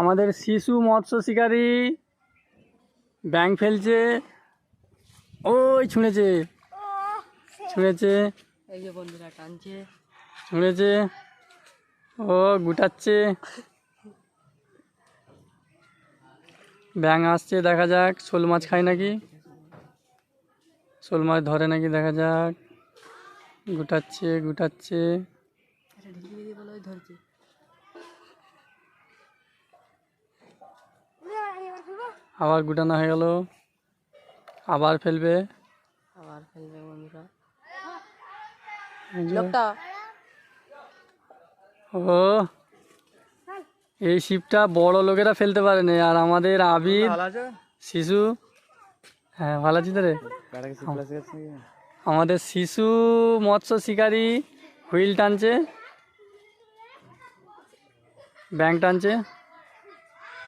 আমাদের শিশু মৎস্য শিকারী ব্যাং ফেলছে। ওই ছুঁড়েছে ছুঁড়েছে এই যে বন্ধুরা টানছে, ছুঁড়েছে, ও গুটাচ্ছে। ব্যাং আসছে, দেখা যাক শোল মাছ খায় নাকি, শোল মাছ ধরে নাকি দেখা যাক। গুটাচ্ছে গুটাচ্ছে, এটা ঢিকি দিয়ে বলে ধরছে। আবার গুটানো হয়ে গেল, আবার ফেলবে। আবার ফেলবে বন্ধুরা এই যে, লোকটা। ও এই ছিপটা বড় লোকেরা ফেলতে পারে না, আর আমাদের আবির শিশু, হ্যাঁ ভালো আছি তো রে। আমাদের শিশু মৎস্য শিকারী হুইল টানছে, ব্যাং টানছে।